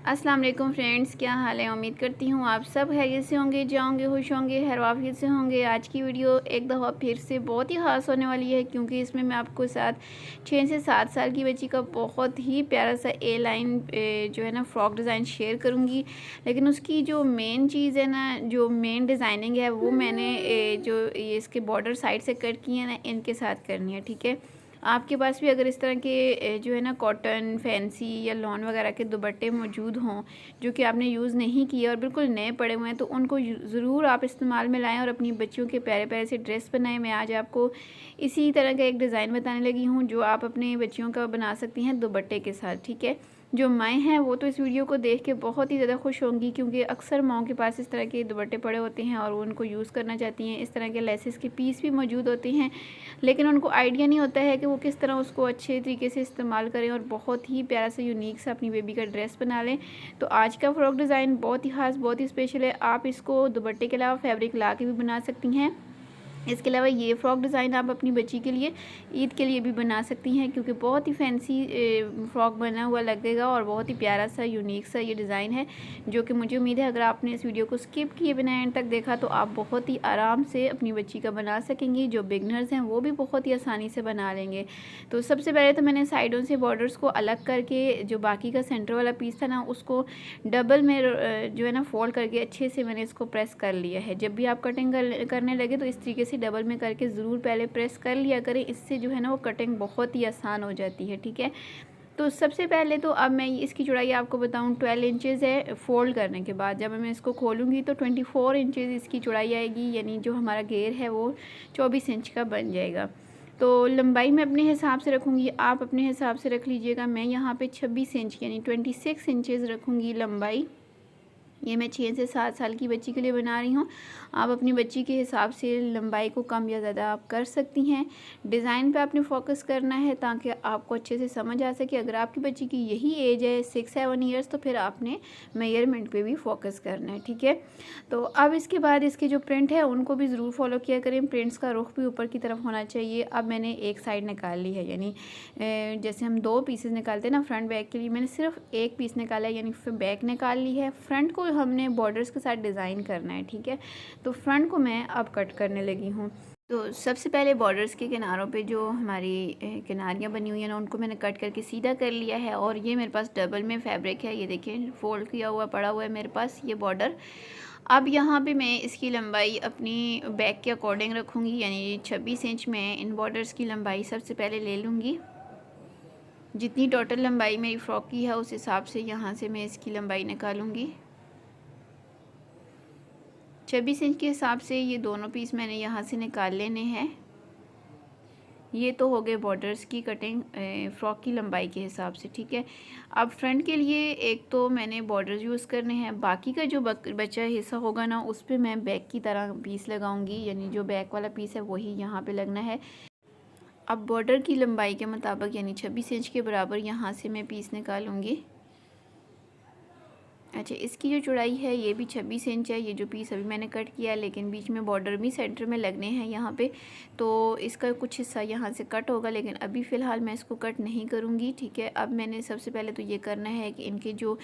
अस्सलाम वालेकुम फ्रेंड्स, क्या हाल है। उम्मीद करती हूँ आप सब खैरियत से होंगे, जाओगे खुश होंगे, खैर से होंगे। आज की वीडियो एक दफ़ा फिर से बहुत ही ख़ास होने वाली है, क्योंकि इसमें मैं आपको साथ 6 से 7 साल की बच्ची का बहुत ही प्यारा सा ए लाइन जो है ना फ़्रॉक डिज़ाइन शेयर करूँगी। लेकिन उसकी जो मेन चीज़ है ना, जो मेन डिज़ाइनिंग है, वो मैंने जो ये इसके बॉर्डर साइड से कट किए हैं ना, इनके साथ करनी है। ठीक है, आपके पास भी अगर इस तरह के जो है ना कॉटन फैंसी या लॉन वगैरह के दुपट्टे मौजूद हों जो कि आपने यूज़ नहीं किए और बिल्कुल नए पड़े हुए हैं, तो उनको ज़रूर आप इस्तेमाल में लाएं और अपनी बच्चियों के प्यारे प्यारे से ड्रेस बनाएं। मैं आज आपको इसी तरह का एक डिज़ाइन बताने लगी हूँ जो आप अपने बच्चियों का बना सकती हैं दुपट्टे के साथ। ठीक है, जो माएँ हैं वो तो इस वीडियो को देख के बहुत ही ज़्यादा खुश होंगी, क्योंकि अक्सर माओं के पास इस तरह के दुपट्टे पड़े होते हैं और वो उनको यूज़ करना चाहती हैं। इस तरह के लेसेस के पीस भी मौजूद होते हैं, लेकिन उनको आइडिया नहीं होता है कि वो किस तरह उसको अच्छे तरीके से इस्तेमाल करें और बहुत ही प्यारा सा यूनिक सा अपनी बेबी का ड्रेस बना लें। तो आज का फ़्रॉक डिज़ाइन बहुत ही ख़ास, बहुत ही स्पेशल है। आप इसको दुपट्टे के अलावा फैब्रिक ला के भी बना सकती हैं। इसके अलावा ये फ़्रॉक डिज़ाइन आप अपनी बच्ची के लिए ईद के लिए भी बना सकती हैं, क्योंकि बहुत ही फैंसी फ़्रॉक बना हुआ लगेगा और बहुत ही प्यारा सा यूनिक सा ये डिज़ाइन है, जो कि मुझे उम्मीद है अगर आपने इस वीडियो को स्किप किए बिना एंड तक देखा तो आप बहुत ही आराम से अपनी बच्ची का बना सकेंगी। जो बिगनर्स हैं वो भी बहुत ही आसानी से बना लेंगे। तो सबसे पहले तो मैंने साइडों से बॉर्डर्स को अलग करके जो बाकी का सेंटर वाला पीस था ना, उसको डबल में जो है ना फोल्ड करके अच्छे से मैंने इसको प्रेस कर लिया है। जब भी आप कटिंग करने लगे तो इस तरीके से डबल में करके ज़रूर पहले प्रेस कर लिया करें, इससे जो है ना वो कटिंग बहुत ही आसान हो जाती है। ठीक है, तो सबसे पहले तो अब मैं इसकी चौड़ाई आपको बताऊं 12 इंचेस है। फ़ोल्ड करने के बाद जब मैं इसको खोलूँगी तो 24 इंचेस इसकी चौड़ाई आएगी, यानी जो हमारा घेर है वो 24 इंच का बन जाएगा। तो लंबाई मैं अपने हिसाब से रखूँगी, आप अपने हिसाब से रख लीजिएगा। मैं यहाँ पे 26 इंच यानी 26 इंचेस रखूँगी लंबाई। ये मैं 6 से 7 साल की बच्ची के लिए बना रही हूँ। आप अपनी बच्ची के हिसाब से लंबाई को कम या ज़्यादा आप कर सकती हैं। डिज़ाइन पे आपने फोकस करना है ताकि आपको अच्छे से समझ आ सके। अगर आपकी बच्ची की यही एज है 6-7 ईयर्स, तो फिर आपने मेजरमेंट पे भी फोकस करना है। ठीक है, तो अब इसके बाद इसके जो प्रिंट है उनको भी ज़रूर फॉलो किया करें। प्रिंट्स का रुख भी ऊपर की तरफ होना चाहिए। अब मैंने एक साइड निकाल ली है, यानी जैसे हम 2 पीसेस निकालते हैं ना फ्रंट बैक के लिए, मैंने सिर्फ एक पीस निकाला है, यानी बैक निकाल ली है। फ्रंट को हमने बॉर्डर्स के साथ डिज़ाइन करना है। ठीक है, तो फ्रंट को मैं अब कट करने लगी हूँ। तो सबसे पहले बॉर्डर्स के किनारों पे जो हमारी किनारियाँ बनी हुई हैं ना, उनको मैंने कट करके सीधा कर लिया है। और ये मेरे पास डबल में फैब्रिक है, ये देखें फोल्ड किया हुआ पड़ा हुआ है मेरे पास ये बॉर्डर। अब यहाँ पे मैं इसकी लंबाई अपनी बैक के अकॉर्डिंग रखूँगी, यानी 26 इंच में इन बॉर्डर्स की लंबाई सबसे पहले ले लूँगी। जितनी टोटल लंबाई मेरी फ़्रॉक की है उस हिसाब से यहाँ से मैं इसकी लंबाई निकालूँगी। 26 इंच के हिसाब से ये दोनों पीस मैंने यहाँ से निकाल लेने हैं। ये तो हो गए बॉर्डर्स की कटिंग फ़्रॉक की लंबाई के हिसाब से। ठीक है, अब फ्रंट के लिए एक तो मैंने बॉर्डर्स यूज़ करने हैं, बाकी का जो बचा हिस्सा होगा ना उस पर मैं बैक की तरह पीस लगाऊंगी, यानी जो बैक वाला पीस है वही यहाँ पे लगना है। अब बॉर्डर की लंबाई के मुताबिक यानी 26 इंच के बराबर यहाँ से मैं पीस निकालूंगी। अच्छा, इसकी जो चौड़ाई है ये भी 26 इंच है, ये जो पीस अभी मैंने कट किया है, लेकिन बीच में बॉर्डर भी सेंटर में लगने हैं यहाँ पे, तो इसका कुछ हिस्सा यहाँ से कट होगा, लेकिन अभी फ़िलहाल मैं इसको कट नहीं करूँगी। ठीक है, अब मैंने सबसे पहले तो ये करना है कि इनके जो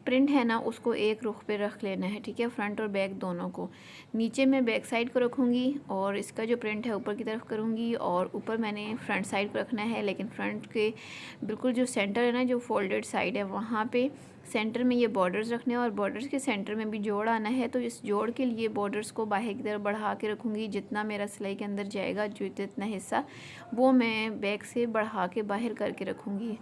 प्रिंट है ना उसको एक रुख पे रख लेना है। ठीक है, फ्रंट और बैक दोनों को। नीचे मैं बैक साइड को रखूँगी और इसका जो प्रिंट है ऊपर की तरफ करूँगी, और ऊपर मैंने फ्रंट साइड को रखना है, लेकिन फ्रंट के बिल्कुल जो सेंटर है ना, जो फोल्डेड साइड है, वहाँ पे सेंटर में ये बॉर्डर्स रखने हैं और बॉर्डर्स के सेंटर में भी जोड़ आना है। तो इस जोड़ के लिए बॉर्डर्स को बाहर की तरफ बढ़ा के रखूँगी। जितना मेरा सिलाई के अंदर जाएगा जो जितना हिस्सा, वो मैं बैक से बढ़ा के बाहर करके रखूँगी।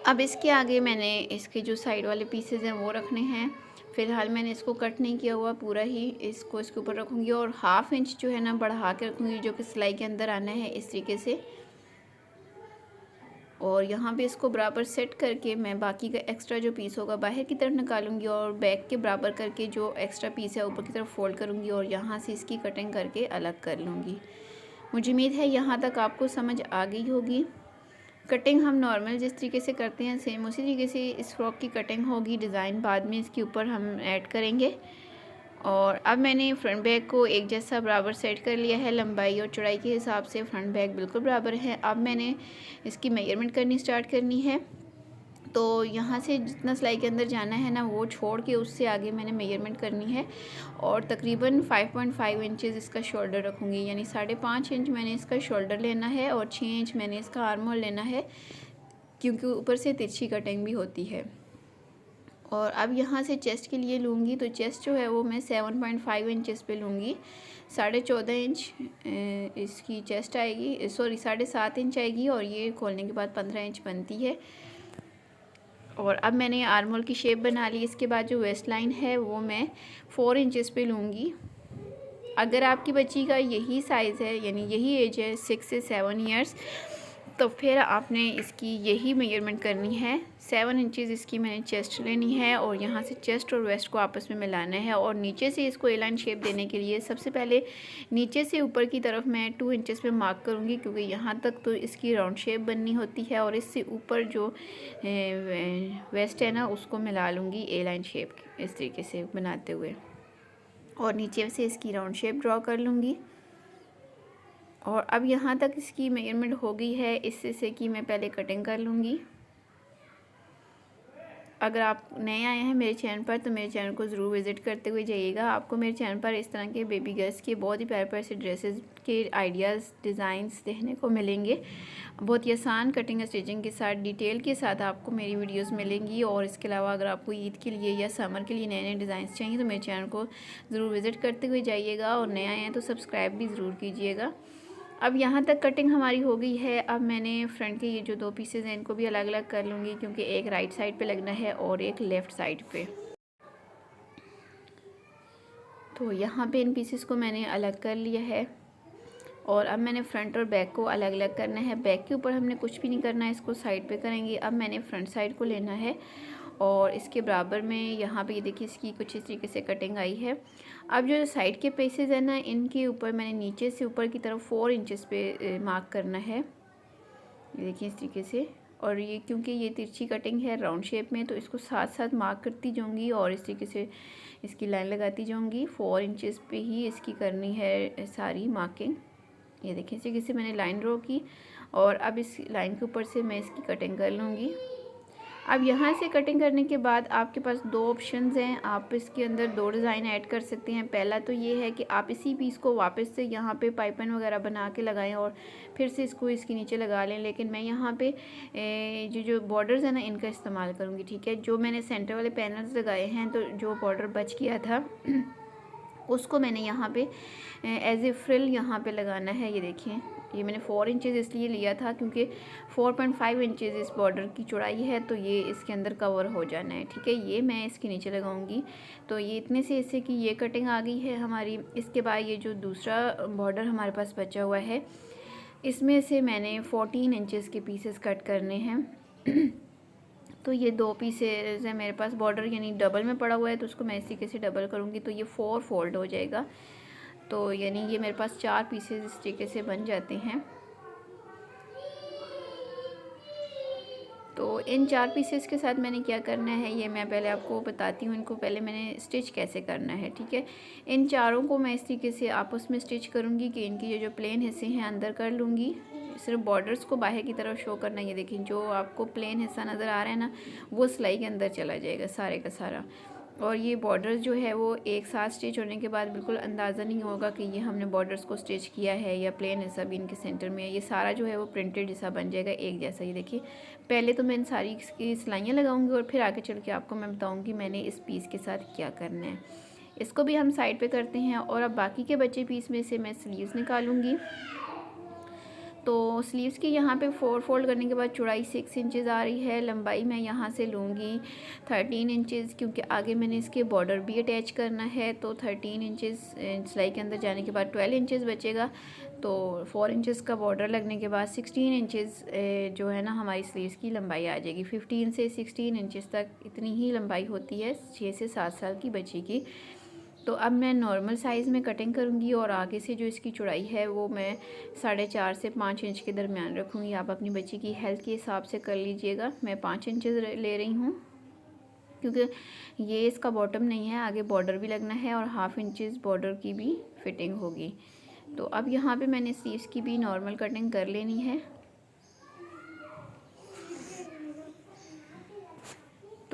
अब इसके आगे मैंने इसके जो साइड वाले पीसेस हैं वो रखने हैं। फ़िलहाल मैंने इसको कट नहीं किया हुआ, पूरा ही इसको इसके ऊपर रखूँगी और 1/2 इंच जो है ना बढ़ा के रखूँगी, जो कि सिलाई के अंदर आना है इस तरीके से। और यहाँ पे इसको बराबर सेट करके मैं बाकी का एक्स्ट्रा जो पीस होगा बाहर की तरफ निकालूंगी और बैक के बराबर करके जो एक्स्ट्रा पीस है ऊपर की तरफ फोल्ड करूँगी और यहाँ से इसकी कटिंग करके अलग कर लूँगी। मुझे उम्मीद है यहाँ तक आपको समझ आ गई होगी। कटिंग हम नॉर्मल जिस तरीके से करते हैं सेम उसी तरीके से इस फ्रॉक की कटिंग होगी। डिज़ाइन बाद में इसके ऊपर हम ऐड करेंगे। और अब मैंने फ्रंट बैक को एक जैसा बराबर सेट कर लिया है। लंबाई और चौड़ाई के हिसाब से फ्रंट बैक बिल्कुल बराबर है। अब मैंने इसकी मेजरमेंट करनी स्टार्ट करनी है। तो यहाँ से जितना सिलाई के अंदर जाना है ना वो छोड़ के उससे आगे मैंने मेजरमेंट करनी है और तकरीबन 5.5 इंचेस इसका शोल्डर रखूँगी, यानी 5.5 इंच मैंने इसका शोल्डर लेना है और 6 इंच मैंने इसका आर्म होल लेना है, क्योंकि ऊपर से तिरछी कटिंग भी होती है। और अब यहाँ से चेस्ट के लिए लूँगी, तो चेस्ट जो है वो मैं 7.5 इंचेस पे लूँगी। 14.5 इंच इसकी चेस्ट आएगी, सॉरी 7.5 इंच आएगी और ये खोलने के बाद 15 इंच बनती है। और अब मैंने आर्म होल की शेप बना ली। इसके बाद जो वेस्ट लाइन है वो मैं 4 इंचेस पे लूँगी। अगर आपकी बच्ची का यही साइज़ है, यानी यही एज है 6 से 7 ईयर्स, तो फिर आपने इसकी यही मेजरमेंट करनी है। 7 इंचेस इसकी मैंने चेस्ट लेनी है और यहाँ से चेस्ट और वेस्ट को आपस में मिलाना है। और नीचे से इसको ए लाइन शेप देने के लिए सबसे पहले नीचे से ऊपर की तरफ मैं 2 इंचेस पे मार्क करूँगी, क्योंकि यहाँ तक तो इसकी राउंड शेप बननी होती है और इससे ऊपर जो वेस्ट है ना उसको मिला लूँगी ए लाइन शेप इस तरीके से बनाते हुए, और नीचे से इसकी राउंड शेप ड्रॉ कर लूँगी। और अब यहाँ तक इसकी मेजरमेंट हो गई है, इससे से कि मैं पहले कटिंग कर लूँगी। अगर आप नए आए हैं मेरे चैनल पर तो मेरे चैनल को ज़रूर विज़िट करते हुए जाइएगा। आपको मेरे चैनल पर इस तरह के बेबी गर्ल्स के बहुत ही प्यारे प्यारे से ड्रेसेस के आइडियाज़, डिज़ाइंस देखने को मिलेंगे। बहुत ही आसान कटिंग स्टिचिंग के साथ, डिटेल के साथ आपको मेरी वीडियोस मिलेंगी। और इसके अलावा अगर आपको ईद के लिए या समर के लिए नए नए डिज़ाइंस चाहिए तो मेरे चैनल को ज़रूर विज़िट करते हुए जाइएगा। और नए आए हैं तो सब्सक्राइब भी ज़रूर कीजिएगा। अब यहाँ तक कटिंग हमारी हो गई है। अब मैंने फ्रंट के ये जो 2 पीसेज हैं इनको भी अलग अलग कर लूँगी, क्योंकि एक राइट साइड पे लगना है और एक लेफ़्ट साइड पे। तो यहाँ पे इन पीसेस को मैंने अलग कर लिया है और अब मैंने फ्रंट और बैक को अलग अलग करना है। बैक के ऊपर हमने कुछ भी नहीं करना है, इसको साइड पे करेंगे। अब मैंने फ्रंट साइड को लेना है और इसके बराबर में यहाँ पे ये देखिए इसकी कुछ इस तरीके से कटिंग आई है। अब जो साइड के पीसेज है ना इनके ऊपर मैंने नीचे से ऊपर की तरफ 4 इंचेस पे मार्क करना है, ये देखिए इस तरीके से। और ये क्योंकि ये तिरछी कटिंग है राउंड शेप में, तो इसको साथ साथ मार्क करती जाऊँगी और इस तरीके से इसकी लाइन लगाती जाऊँगी। 4 इंचेस पे ही इसकी करनी है सारी मार्किंग। ये देखिए इस तरीके से मैंने लाइन ड्रॉ की और अब इस लाइन के ऊपर से मैं इसकी कटिंग कर लूँगी। अब यहाँ से कटिंग करने के बाद आपके पास 2 ऑप्शंस हैं, आप इसके अंदर 2 डिज़ाइन ऐड कर सकते हैं। पहला तो ये है कि आप इसी पीस को वापस से यहाँ पे पाइपिंग वगैरह बना के लगाएं और फिर से इसको इसके नीचे लगा लें, लेकिन मैं यहाँ पे जो बॉर्डर्स हैं ना इनका इस्तेमाल करूँगी। ठीक है, जो मैंने सेंटर वाले पैनल्स लगाए हैं तो जो बॉर्डर बच गया था उसको मैंने यहाँ पे एज ए फ्रिल यहाँ पे लगाना है। ये देखिए ये मैंने 4 इंचेस इसलिए लिया था क्योंकि 4.5 इंचेस इस बॉर्डर की चौड़ाई है, तो ये इसके अंदर कवर हो जाना है। ठीक है, ये मैं इसके नीचे लगाऊंगी। तो ये इतने से इससे कि ये कटिंग आ गई है हमारी। इसके बाद ये जो दूसरा बॉर्डर हमारे पास बचा हुआ है इसमें से मैंने 14 इंचेस के पीसेस कट करने हैं। तो ये 2 पीसेज है मेरे पास, बॉर्डर यानी डबल में पड़ा हुआ है, तो उसको मैं इसी तरीके से डबल करूँगी तो ये 4 फोल्ड हो जाएगा। तो यानी ये मेरे पास 4 पीसेज इस तरीके से बन जाते हैं। तो इन 4 पीसेस के साथ मैंने क्या करना है ये मैं पहले आपको बताती हूँ। इनको पहले मैंने स्टिच कैसे करना है। ठीक है, इन चारों को मैं इस तरीके से आपस में स्टिच करूँगी कि इनकी जो प्लेन हिस्से हैं अंदर कर लूँगी। सिर्फ बॉर्डर्स को बाहर की तरफ शो करना है। ये देखिए जो आपको प्लेन हिस्सा नज़र आ रहा है ना वो सिलाई के अंदर चला जाएगा सारे का सारा। और ये बॉर्डर्स जो है वो एक साथ स्टिच होने के बाद बिल्कुल अंदाज़ा नहीं होगा कि ये हमने बॉर्डर्स को स्टिच किया है या प्लेन हिस्सा भी इनके सेंटर में है। ये सारा जो है वो प्रिंटेड जैसा बन जाएगा एक जैसा। ये देखिए पहले तो मैं इन सारी की सिलाइयाँ लगाऊंगी और फिर आगे चल के आपको मैं बताऊंगी मैंने इस पीस के साथ क्या करना है। इसको भी हम साइड पे करते हैं। और अब बाकी के बचे पीस में से मैं स्लीव्स निकालूंगी। तो स्लीव्स की यहाँ पे 4 फोल्ड करने के बाद चौड़ाई 6 इंचेस आ रही है। लंबाई मैं यहाँ से लूँगी 13 इंचेस, क्योंकि आगे मैंने इसके बॉर्डर भी अटैच करना है। तो 13 इंचेस सिलाई के अंदर जाने के बाद 12 इंचेस बचेगा। तो 4 इंचेस का बॉर्डर लगने के बाद 16 इंचेस जो है ना हमारी स्लीव्स की लंबाई आ जाएगी। 15 से 16 इंचेस तक इतनी ही लंबाई होती है 6 से 7 साल की बच्ची की। तो अब मैं नॉर्मल साइज़ में कटिंग करूँगी और आगे से जो इसकी चौड़ाई है वो मैं 4.5 से 5 इंच के दरमियान रखूँगी। आप अपनी बच्ची की हेल्थ के हिसाब से कर लीजिएगा। मैं 5 इंचेस ले रही हूँ क्योंकि ये इसका बॉटम नहीं है, आगे बॉर्डर भी लगना है और 1/2 इंचेस बॉर्डर की भी फिटिंग होगी। तो अब यहाँ पे मैंने स्लीव्स की भी नॉर्मल कटिंग कर लेनी है।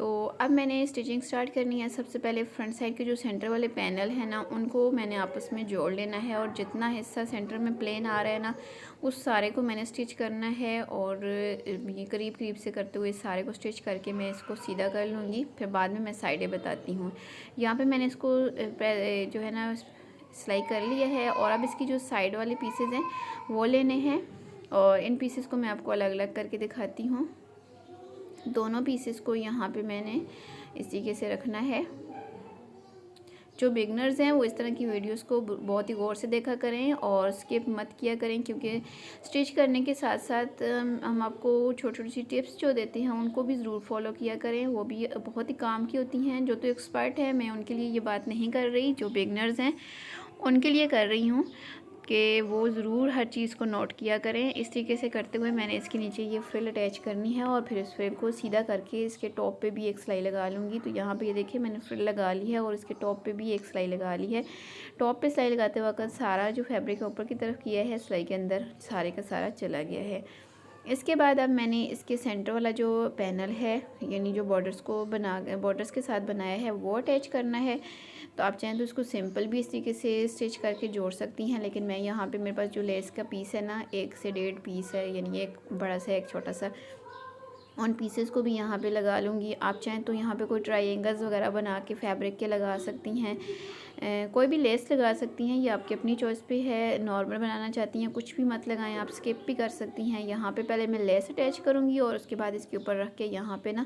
तो अब मैंने स्टिचिंग स्टार्ट करनी है। सबसे पहले फ्रंट साइड के जो सेंटर वाले पैनल है ना, उनको मैंने आपस में जोड़ लेना है और जितना हिस्सा सेंटर में प्लेन आ रहा है ना, उस सारे को मैंने स्टिच करना है। और ये करीब करीब से करते हुए सारे को स्टिच करके मैं इसको सीधा कर लूँगी, फिर बाद में मैं साइडें बताती हूँ। यहाँ पे मैंने इसको जो है ना सिलाई कर लिया है और अब इसकी जो साइड वाले पीसेज हैं वो लेने हैं और इन पीसेस को मैं आपको अलग अलग करके दिखाती हूँ। दोनों पीसेस को यहाँ पे मैंने इस तरीके से रखना है। जो बिगनर्स हैं वो इस तरह की वीडियोस को बहुत ही गौर से देखा करें और स्किप मत किया करें, क्योंकि स्टिच करने के साथ साथ हम आपको छोटी छोटी सी टिप्स जो देते हैं उनको भी ज़रूर फॉलो किया करें। वो भी बहुत ही काम की होती हैं। जो तो एक्सपर्ट है, मैं उनके लिए ये बात नहीं कर रही, जो बिगनर्स हैं उनके लिए कर रही हूँ कि वो ज़रूर हर चीज़ को नोट किया करें। इस तरीके से करते हुए मैंने इसके नीचे ये फ्रिल अटैच करनी है और फिर इस फ्रिल को सीधा करके इसके टॉप पे भी एक सिलाई लगा लूँगी। तो यहाँ पे ये देखिए मैंने फ्रिल लगा ली है और इसके टॉप पे भी एक सिलाई लगा ली है। टॉप पे सिलाई लगाते वक्त सारा जो फैब्रिक ऊपर की तरफ किया है सिलाई के अंदर सारे का सारा चला गया है। इसके बाद अब मैंने इसके सेंटर वाला जो पैनल है, यानी जो बॉर्डर्स के साथ बनाया है, वो अटैच करना है। तो आप चाहें तो इसको सिंपल भी इस तरीके से स्टिच करके जोड़ सकती हैं, लेकिन मैं यहाँ पे मेरे पास जो लेस का पीस है ना, 1 से 1.5 पीस है, यानी एक बड़ा सा एक छोटा सा, उन पीसेस को भी यहाँ पे लगा लूँगी। आप चाहें तो यहाँ पे कोई ट्रायंगल्स वगैरह बना के फैब्रिक के लगा सकती हैं, कोई भी लेस लगा सकती हैं, ये आपकी अपनी चॉइस पे है। नॉर्मल बनाना चाहती हैं कुछ भी मत लगाएं, आप स्किप भी कर सकती हैं। यहाँ पे पहले मैं लेस अटैच करूँगी और उसके बाद इसके ऊपर रख के यहाँ पे ना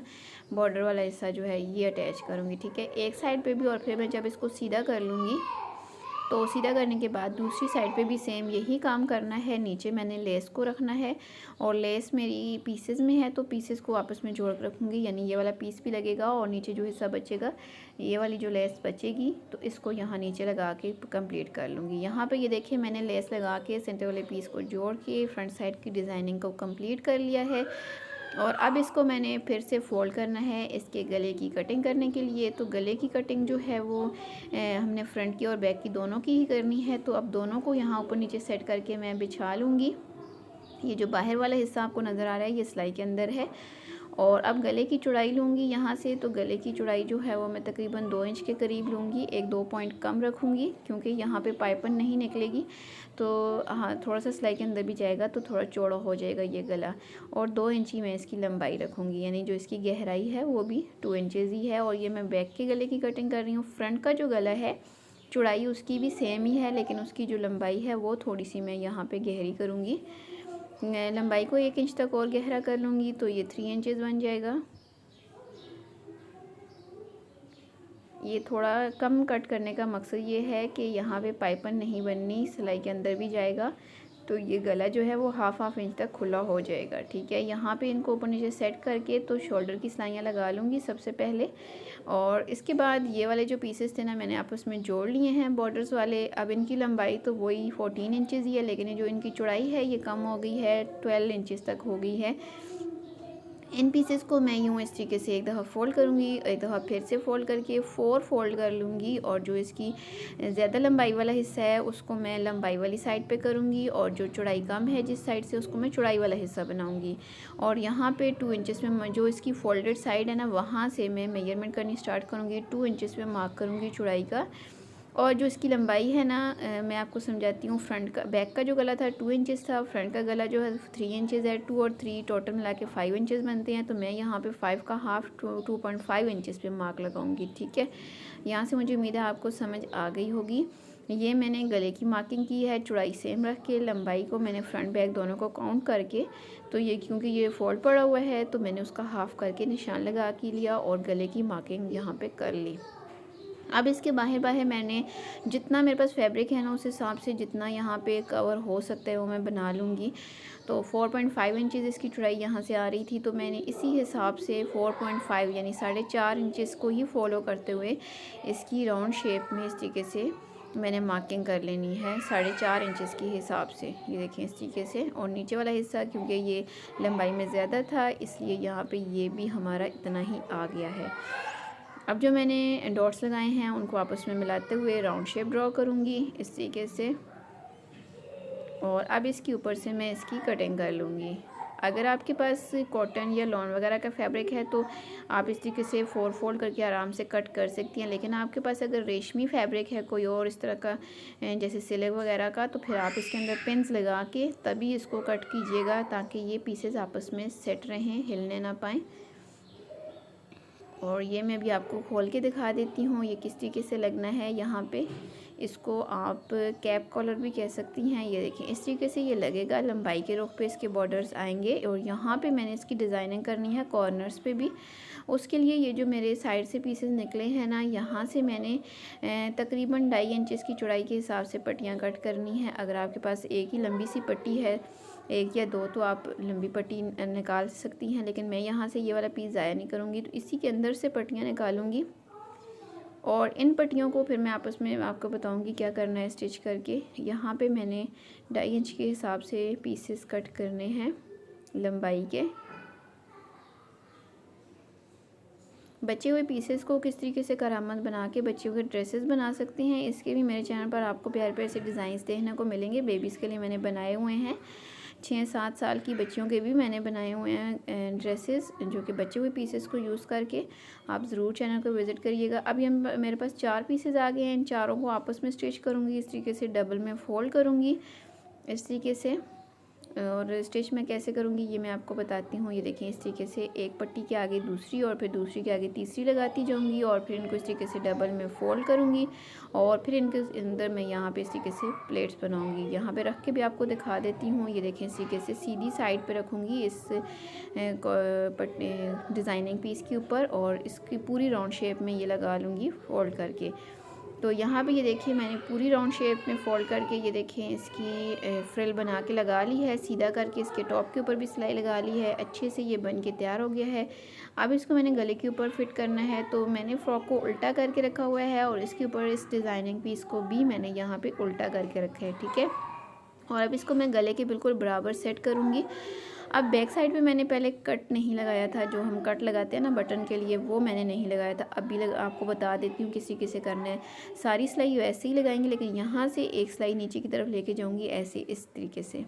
बॉर्डर वाला हिस्सा जो है ये अटैच करूँगी, ठीक है, एक साइड पे भी। और फिर मैं जब इसको सीधा कर लूँगी तो सीधा करने के बाद दूसरी साइड पे भी सेम यही काम करना है। नीचे मैंने लेस को रखना है और लेस मेरी पीसेस में है तो पीसेस को आपस में जोड़ कर रखूँगी, यानी ये वाला पीस भी लगेगा और नीचे जो हिस्सा बचेगा, ये वाली जो लेस बचेगी, तो इसको यहाँ नीचे लगा के कंप्लीट कर लूँगी। यहाँ पे ये देखिए मैंने लेस लगा के सेंटर वाले पीस को जोड़ के फ्रंट साइड की डिज़ाइनिंग को कंप्लीट कर लिया है। और अब इसको मैंने फिर से फोल्ड करना है इसके गले की कटिंग करने के लिए। तो गले की कटिंग जो है वो हमने फ्रंट की और बैक की दोनों की ही करनी है। तो अब दोनों को यहाँ ऊपर नीचे सेट करके मैं बिछा लूँगी। ये जो बाहर वाला हिस्सा आपको नज़र आ रहा है ये सिलाई के अंदर है। और अब गले की चौड़ाई लूँगी यहाँ से। तो गले की चौड़ाई जो है वो मैं तकरीबन 2 इंच के करीब लूँगी, 1-2 पॉइंट कम रखूँगी क्योंकि यहाँ पे पाइपन नहीं निकलेगी। तो हाँ, थोड़ा सा सिलाई के अंदर भी जाएगा तो थोड़ा चौड़ा हो जाएगा ये गला। और 2 इंच ही मैं इसकी लंबाई रखूँगी, यानी जो इसकी गहराई है वो भी 2 इंचेस ही है। और ये मैं बैक के गले की कटिंग कर रही हूँ। फ्रंट का जो गला है चौड़ाई उसकी भी सेम ही है, लेकिन उसकी जो लंबाई है वो थोड़ी सी मैं यहाँ पर गहरी करूँगी। लंबाई को 1 इंच तक और गहरा कर लूँगी तो ये 3 इंचेस बन जाएगा। ये थोड़ा कम कट करने का मकसद ये है कि यहाँ पे पाइपन नहीं बननी, सिलाई के अंदर भी जाएगा। तो ये गला जो है वो हाफ इंच तक खुला हो जाएगा, ठीक है। यहाँ पे इनको ऊपर नीचे सेट करके तो शोल्डर की सिलाइयाँ लगा लूँगी सबसे पहले। और इसके बाद ये वाले जो पीसेस थे ना मैंने आपस में जोड़ लिए हैं बॉर्डर्स वाले। अब इनकी लंबाई तो वही 14 इंचेस ही है, लेकिन जो इनकी चौड़ाई है ये कम हो गई है, 12 इंचेस तक हो गई है। इन पीसेस को मैं यूँ इस तरीके से एक दफ़ा फ़ोल्ड करूँगी, एक दफ़ा फिर से फ़ोल्ड करके 4 फोल्ड कर लूँगी। और जो इसकी ज़्यादा लंबाई वाला हिस्सा है उसको मैं लंबाई वाली साइड पे करूँगी और जो चौड़ाई कम है जिस साइड से उसको मैं चौड़ाई वाला हिस्सा बनाऊँगी। और यहाँ पे 2 इंचेस में जो इसकी फोल्डेड साइड है ना वहाँ से मैं मेजरमेंट करनी स्टार्ट करूँगी। 2 इंचेस में मार्क करूँगी चौड़ाई का। और जो इसकी लंबाई है ना मैं आपको समझाती हूँ। बैक का जो गला था 2 इंचेस था, फ्रंट का गला जो है 3 इंचेस है। 2 और 3 टोटल मिला के 5 इंचेस बनते हैं। तो मैं यहाँ पे 5 का हाफ 2.5 इंचेस पे मार्क लगाऊंगी, ठीक है। यहाँ से मुझे उम्मीद है आपको समझ आ गई होगी। ये मैंने गले की मार्किंग की है, चौड़ाई सेम रख के, लंबाई को मैंने फ्रंट बैक दोनों को काउंट करके, तो ये क्योंकि ये फोल्ड पड़ा हुआ है तो मैंने उसका हाफ करके निशान लगा के लिया और गले की मार्किंग यहाँ पे कर ली। अब इसके बाहर मैंने जितना मेरे पास फैब्रिक है ना उस हिसाब से जितना यहाँ पे कवर हो सकता है वो मैं बना लूँगी। तो 4.5 इंचेस इसकी चौड़ाई यहाँ से आ रही थी, तो मैंने इसी हिसाब से 4.5 यानी 4.5 इंचेस को ही फॉलो करते हुए इसकी राउंड शेप में इस तरीके से मैंने मार्किंग कर लेनी है 4.5 इंचेस के हिसाब से। ये देखें इस तरीके से। और नीचे वाला हिस्सा क्योंकि ये लंबाई में ज़्यादा था इसलिए यहाँ पे ये भी हमारा इतना ही आ गया है। अब जो मैंने डॉट्स लगाए हैं उनको आपस में मिलाते हुए राउंड शेप ड्रॉ करूँगी इस तरीके से। और अब इसके ऊपर से मैं इसकी कटिंग कर लूँगी। अगर आपके पास कॉटन या लॉन वगैरह का फैब्रिक है तो आप इस तरीके से 4 फोल्ड करके आराम से कट कर सकती हैं। लेकिन आपके पास अगर रेशमी फैब्रिक है कोई और इस तरह का जैसे सिल्क वगैरह का, तो फिर आप इसके अंदर पिन्स लगा के तभी इसको कट कीजिएगा ताकि ये पीसेस आपस में सेट रहें, हिलने ना पाएँ। और ये मैं भी आपको खोल के दिखा देती हूँ ये किस तरीके से लगना है। यहाँ पे इसको आप कैप कॉलर भी कह सकती हैं। ये देखिए इस तरीके से ये लगेगा, लंबाई के रुख पे इसके बॉर्डर्स आएंगे। और यहाँ पे मैंने इसकी डिज़ाइनिंग करनी है कॉर्नर्स पे भी। उसके लिए ये जो मेरे साइड से पीसेस निकले हैं ना, यहाँ से मैंने तकरीबन 2.5 इंच की चौड़ाई के हिसाब से पट्टियाँ कट करनी है। अगर आपके पास एक ही लंबी सी पट्टी है, 1 या 2, तो आप लंबी पट्टी निकाल सकती हैं। लेकिन मैं यहाँ से ये वाला पीस ज़ाया नहीं करूँगी, तो इसी के अंदर से पट्टियाँ निकालूँगी। और इन पट्टियों को फिर मैं आपस में आपको बताऊँगी क्या करना है स्टिच करके। यहाँ पे मैंने 2.5 इंच के हिसाब से पीसेस कट करने हैं लंबाई के। बचे हुए पीसेस को किस तरीके से करामत बना के बच्चियों के ड्रेसेस बना सकते हैं, इसके भी मेरे चैनल पर आपको प्यारे प्यारे से डिज़ाइंस देखने को मिलेंगे। बेबीज़ के लिए मैंने बनाए हुए हैं, 6-7 साल की बच्चियों के भी मैंने बनाए हुए हैं ड्रेसेस, जो कि बचे हुए पीसेस को यूज़ करके आप ज़रूर चैनल को विज़िट करिएगा। अब ये मेरे पास 4 पीसेस आ गए हैं। इन चारों को आपस में स्टिच करूँगी, इस तरीके से डबल में फ़ोल्ड करूँगी इस तरीके से। और स्टिच मैं कैसे करूँगी ये मैं आपको बताती हूँ। ये देखिए इस तरीके से एक पट्टी के आगे दूसरी और फिर दूसरी के आगे तीसरी लगाती जाऊँगी और फिर इनको इस तरीके से डबल में फ़ोल्ड करूँगी और फिर इनके अंदर मैं यहाँ पे इस तरीके से प्लेट्स बनाऊँगी। यहाँ पे रख के भी आपको दिखा देती हूँ। ये देखें इस तरीके से सीधी साइड पे रखूँगी इस डिज़ाइनिंग पीस के ऊपर और इसकी पूरी राउंड शेप में ये लगा लूँगी फ़ोल्ड करके। तो यहाँ पे ये देखिए मैंने पूरी राउंड शेप में फ़ोल्ड करके ये देखें इसकी फ्रिल बना के लगा ली है। सीधा करके इसके टॉप के ऊपर भी सिलाई लगा ली है। अच्छे से ये बन के तैयार हो गया है। अब इसको मैंने गले के ऊपर फिट करना है, तो मैंने फ़्रॉक को उल्टा करके रखा हुआ है और इसके ऊपर इस डिज़ाइनिंग पीस को भी मैंने यहाँ पर उल्टा करके रखा है, ठीक है। और अब इसको मैं गले के बिल्कुल बराबर सेट करूँगी। अब बैक साइड पे मैंने पहले कट नहीं लगाया था, जो हम कट लगाते हैं ना बटन के लिए, वो मैंने नहीं लगाया था। अब भी आपको बता देती हूँ किसी किसे करना है। सारी सिलाई वैसे ही लगाएंगे, लेकिन यहाँ से एक सिलाई नीचे की तरफ लेके जाऊँगी ऐसे, इस तरीके से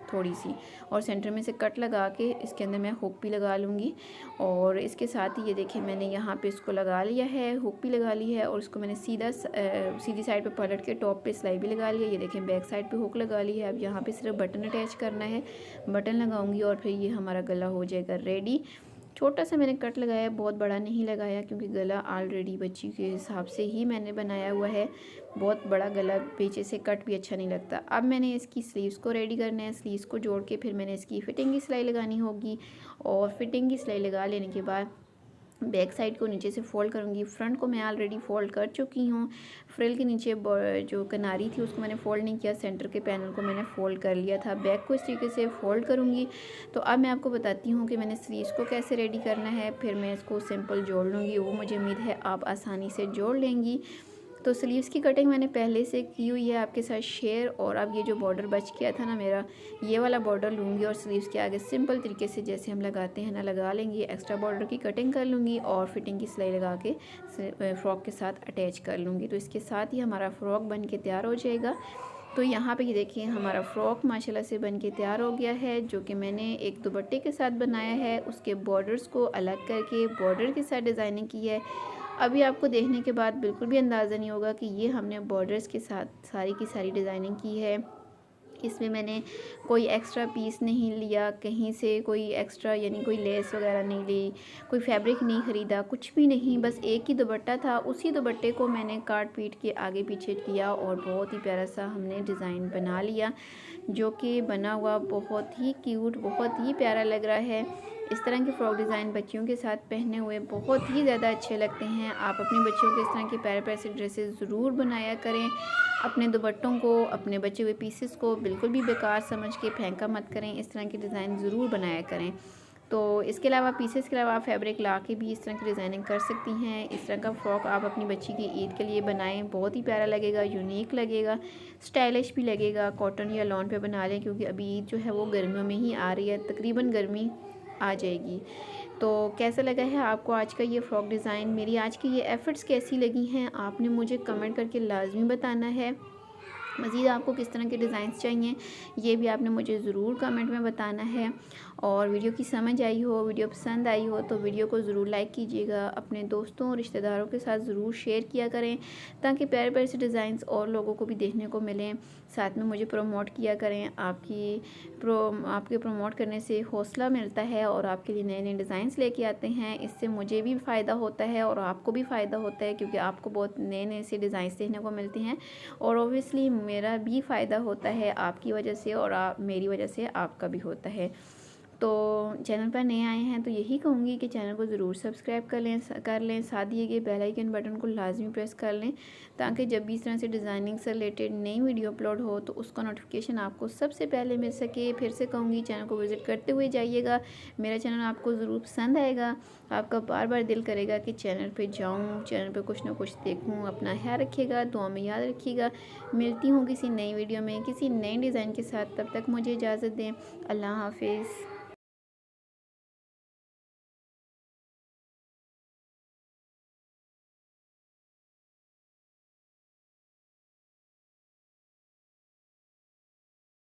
थोड़ी सी, और सेंटर में से कट लगा के इसके अंदर मैं हुक भी लगा लूँगी। और इसके साथ ही ये देखिए मैंने यहाँ पे इसको लगा लिया है, हुक भी लगा ली है और इसको मैंने सीधी साइड पे पलट के टॉप पे सिलाई भी लगा लिया। ये देखें बैक साइड पे हुक लगा ली है। अब यहाँ पे सिर्फ बटन अटैच करना है, बटन लगाऊंगी और फिर ये हमारा गला हो जाएगा रेडी। छोटा सा मैंने कट लगाया है, बहुत बड़ा नहीं लगाया, क्योंकि गला ऑलरेडी बच्ची के हिसाब से ही मैंने बनाया हुआ है। बहुत बड़ा गला पीछे से कट भी अच्छा नहीं लगता। अब मैंने इसकी स्लीव्स को रेडी करना है। स्लीव्स को जोड़ के फिर मैंने इसकी फिटिंग की सिलाई लगानी होगी और फिटिंग की सिलाई लगा लेने के बाद बैक साइड को नीचे से फ़ोल्ड करूँगी। फ्रंट को मैं ऑलरेडी फ़ोल्ड कर चुकी हूँ। फ्रिल के नीचे जो किनारी थी उसको मैंने फ़ोल्ड नहीं किया, सेंटर के पैनल को मैंने फ़ोल्ड कर लिया था। बैक को इस तरीके से फ़ोल्ड करूँगी। तो अब मैं आपको बताती हूँ कि मैंने स्लीव्स को कैसे रेडी करना है। फिर मैं इसको सिंपल जोड़ लूँगी, वो मुझे उम्मीद है आप आसानी से जोड़ लेंगी। तो स्लीव्स की कटिंग मैंने पहले से की हुई है आपके साथ शेयर। और अब ये जो बॉर्डर बच गया था ना मेरा, ये वाला बॉर्डर लूँगी और स्लीव्स के आगे सिंपल तरीके से जैसे हम लगाते हैं ना लगा लेंगे। एक्स्ट्रा बॉर्डर की कटिंग कर लूँगी और फिटिंग की सिलाई लगा के फ़्रॉक के साथ अटैच कर लूँगी। तो इसके साथ ही हमारा फ़्रॉक बन के तैयार हो जाएगा। तो यहाँ पे ये देखिए हमारा फ़्रॉक माशाल्लाह से बन के तैयार हो गया है, जो कि मैंने एक दुपट्टे के साथ बनाया है। उसके बॉर्डर्स को अलग करके बॉर्डर के साथ डिज़ाइनिंग की है। अभी आपको देखने के बाद बिल्कुल भी अंदाज़ा नहीं होगा कि ये हमने बॉर्डर्स के साथ सारी की सारी डिज़ाइनिंग की है। इसमें मैंने कोई एक्स्ट्रा पीस नहीं लिया कहीं से, कोई एक्स्ट्रा यानी कोई लेस वगैरह नहीं ली, कोई फैब्रिक नहीं ख़रीदा, कुछ भी नहीं। बस एक ही दुपट्टा था, उसी दुपट्टे को मैंने काट पीट के आगे पीछे किया और बहुत ही प्यारा सा हमने डिज़ाइन बना लिया, जो कि बना हुआ बहुत ही क्यूट, बहुत ही प्यारा लग रहा है। इस तरह के फ़्रॉक डिज़ाइन बच्चियों के साथ पहने हुए बहुत ही ज़्यादा अच्छे लगते हैं। आप अपनी बच्चियों के इस तरह के प्यारे प्यारे से ड्रेसेस ज़रूर बनाया करें। अपने दुपट्टों को, अपने बचे हुए पीसेस को बिल्कुल भी बेकार समझ के फेंका मत करें। इस तरह के डिज़ाइन ज़रूर बनाया करें। तो इसके अलावा पीसेस के अलावा आप फैब्रिक ला के भी इस तरह की डिज़ाइनिंग कर सकती हैं। इस तरह का फ़्रॉक आप अपनी बच्ची की ईद के लिए बनाएं, बहुत ही प्यारा लगेगा, यूनिक लगेगा, स्टाइलिश भी लगेगा। कॉटन या लॉन पे बना लें, क्योंकि अभी ईद जो है वो गर्मियों में ही आ रही है, तकरीबन गर्मी आ जाएगी। तो कैसा लगा है आपको आज का ये फ़्रॉक डिज़ाइन, मेरी आज की ये एफ़र्ट्स कैसी लगी हैं, आपने मुझे कमेंट करके लाजमी बताना है। मज़ीद आपको किस तरह के डिज़ाइंस चाहिए ये भी आपने मुझे ज़रूर कमेंट में बताना है। और वीडियो की समझ आई हो, वीडियो पसंद आई हो तो वीडियो को ज़रूर लाइक कीजिएगा। अपने दोस्तों और रिश्तेदारों के साथ ज़रूर शेयर किया करें ताकि प्यारे प्यारे से डिज़ाइंस और लोगों को भी देखने को मिलें। साथ में मुझे प्रमोट किया करें। आपके प्रमोट करने से हौसला मिलता है और आपके लिए नए नए डिज़ाइंस लेके आते हैं। इससे मुझे भी फ़ायदा होता है और आपको भी फ़ायदा होता है क्योंकि आपको बहुत नए नए से डिज़ाइंस देखने को मिलते हैं और ऑब्वियसली मेरा भी फ़ायदा होता है आपकी वजह से और मेरी वजह से आपका भी होता है। तो चैनल पर नए आए हैं तो यही कहूँगी कि चैनल को ज़रूर सब्सक्राइब कर लें, साथ दिए गए बेल आइकन बटन को लाजमी प्रेस कर लें ताकि जब भी इस तरह से डिज़ाइनिंग से रिलेटेड नई वीडियो अपलोड हो तो उसका नोटिफिकेशन आपको सबसे पहले मिल सके। फिर से कहूँगी चैनल को विज़िट करते हुए जाइएगा। मेरा चैनल आपको ज़रूर पसंद आएगा। आपका बार बार दिल करेगा कि चैनल पर जाऊँ, चैनल पर कुछ ना कुछ देखूँ। अपना ख्याल रखिएगा, दुआ में याद रखिएगा। मिलती हूँ किसी नई वीडियो में किसी नए डिज़ाइन के साथ। तब तक मुझे इजाज़त दें। अल्लाह हाफिज़।